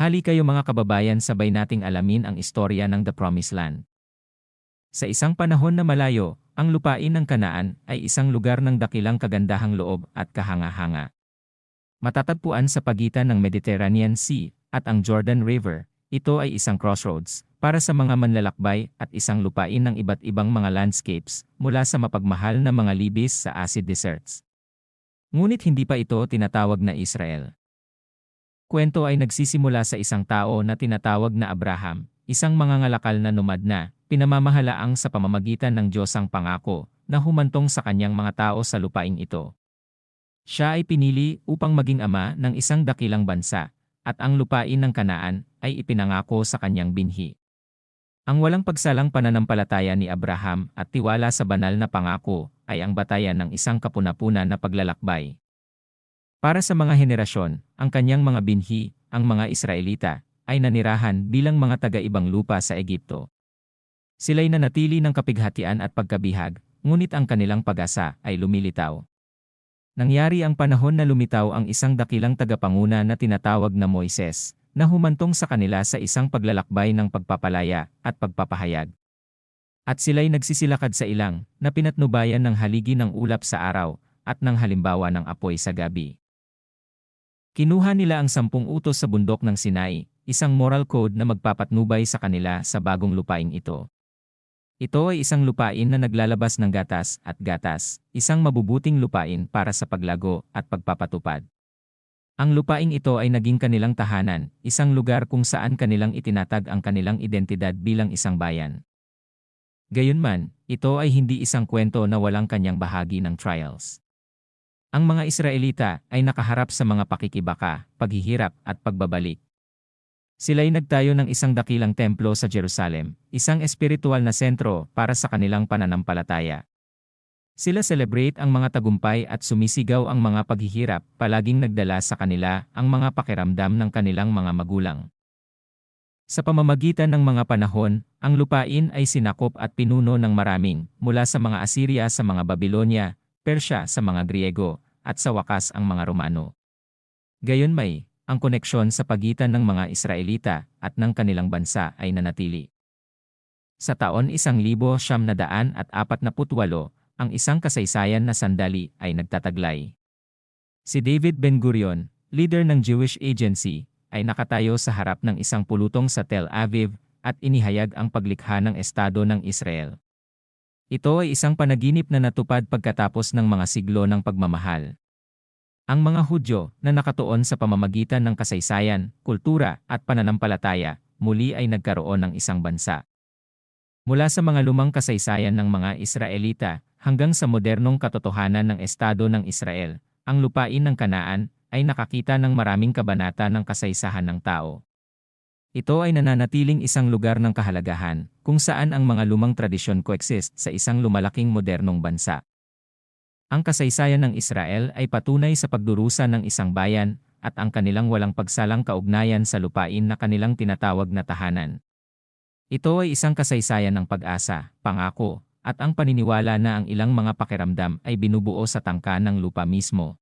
Hali kayo mga kababayan, sabay nating alamin ang istorya ng The Promised Land. Sa isang panahon na malayo, ang lupain ng Kanaan ay isang lugar ng dakilang kagandahang loob at kahanga-hanga. Matatagpuan sa pagitan ng Mediterranean Sea at ang Jordan River, ito ay isang crossroads para sa mga manlalakbay at isang lupain ng iba't ibang mga landscapes mula sa mapagmahal na mga libis sa acid deserts. Ngunit hindi pa ito tinatawag na Israel. Kwento ay nagsisimula sa isang tao na tinatawag na Abraham, isang mangangalakal na nomad na pinamamahalaang sa pamamagitan ng Diyos ang pangako na humantong sa kanyang mga tao sa lupaing ito. Siya ay pinili upang maging ama ng isang dakilang bansa, at ang lupain ng Kanaan ay ipinangako sa kanyang binhi. Ang walang pagsalang pananampalataya ni Abraham at tiwala sa banal na pangako ay ang batayan ng isang kapuna-punan na paglalakbay. Para sa mga henerasyon, ang kanyang mga binhi, ang mga Israelita, ay nanirahan bilang mga taga-ibang lupa sa Ehipto. Sila'y nanatili ng kapighatian at pagkabihag, ngunit ang kanilang pag-asa ay lumilitaw. Nangyari ang panahon na lumitaw ang isang dakilang tagapanguna na tinatawag na Moises, na humantong sa kanila sa isang paglalakbay ng pagpapalaya at pagpapahayag. At sila'y nagsisilakad sa ilang, na pinatnubayan ng haligi ng ulap sa araw, at ng halimbawa ng apoy sa gabi. Kinuha nila ang 10 utos sa bundok ng Sinai, isang moral code na magpapatnubay sa kanila sa bagong lupaing ito. Ito ay isang lupain na naglalabas ng gatas at gatas, isang mabubuting lupain para sa paglago at pagpapatupad. Ang lupaing ito ay naging kanilang tahanan, isang lugar kung saan kanilang itinatag ang kanilang identidad bilang isang bayan. Gayunman, ito ay hindi isang kwento na walang kanyang bahagi ng trials. Ang mga Israelita ay nakaharap sa mga pakikibaka, paghihirap at pagbabalik. Sila'y nagtayo ng isang dakilang templo sa Jerusalem, isang espiritual na sentro para sa kanilang pananampalataya. Sila celebrate ang mga tagumpay at sumisigaw ang mga paghihirap, palaging nagdala sa kanila ang mga pakiramdam ng kanilang mga magulang. Sa pamamagitan ng mga panahon, ang lupain ay sinakop at pinuno ng maraming, mula sa mga Assyria sa mga Babylonia, Persya sa mga Griego, at sa wakas ang mga Romano. Gayunmay, ang koneksyon sa pagitan ng mga Israelita at ng kanilang bansa ay nanatili. Sa taon 1948, ang isang kasaysayan na sandali ay nagtataglay. Si David Ben-Gurion, leader ng Jewish Agency, ay nakatayo sa harap ng isang pulutong sa Tel Aviv at inihayag ang paglikha ng Estado ng Israel. Ito ay isang panaginip na natupad pagkatapos ng mga siglo ng pagmamahal. Ang mga Hudyo na nakatuon sa pamamagitan ng kasaysayan, kultura at pananampalataya, muli ay nagkaroon ng isang bansa. Mula sa mga lumang kasaysayan ng mga Israelita hanggang sa modernong katotohanan ng Estado ng Israel, ang lupain ng Kanaan ay nakakita ng maraming kabanata ng kasaysahan ng tao. Ito ay nananatiling isang lugar ng kahalagahan, kung saan ang mga lumang tradisyon coexist sa isang lumalaking modernong bansa. Ang kasaysayan ng Israel ay patunay sa pagdurusa ng isang bayan at ang kanilang walang pagsalang kaugnayan sa lupain na kanilang tinatawag na tahanan. Ito ay isang kasaysayan ng pag-asa, pangako, at ang paniniwala na ang ilang mga pakiramdam ay binubuo sa tangka ng lupa mismo.